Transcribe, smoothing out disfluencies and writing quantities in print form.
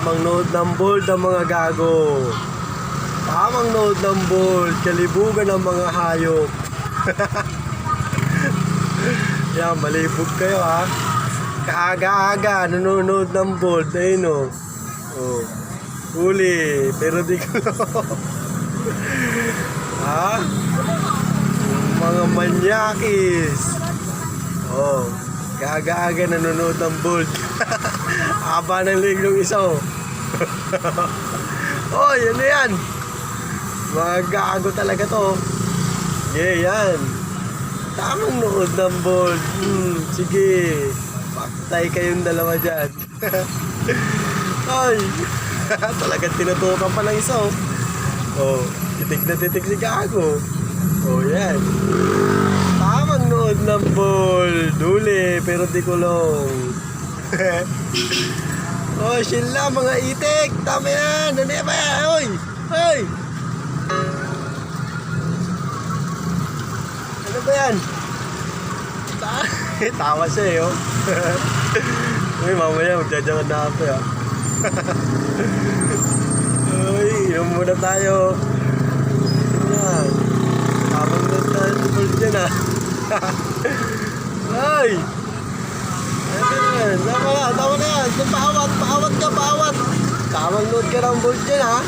Tamang nood ng bold ang mga gago. Tamang nood ng bold. Kalibugan ng mga hayop. Yan, malibog kayo ha. Kaaga-aga, nanonood ng bold. Ayun o. Oh. Huli. Pero di ko ha? Mga manyakis. Oh. Kaaga-aga nanonood ng bold. Haba ng leg ng isa oh. Oh, yun na yan. Mga gago talaga to. Yeah, yan. Tamang nood ng bold. Sige. Paktay kayong dalawa dyan. Ay. Talagang tinutukan pa ng isa oh. Oh, titik na titik si gago. Oh, yan. Tamang nood ng bold. Huli, pero di kulong. Oh, sila mga itik. Tama yan. Ano ba yan? Oy! Oy! Ano ba yan? Tawa siya eh, oh. Uy, mamaya magjajakan na ako, ah. Uy, inom muna tayo. Yan. Tamang nood ng bold dyan, ah. Ay! Tama na yan. Paawat ka. Tamang nood ka ng bold dyan ha.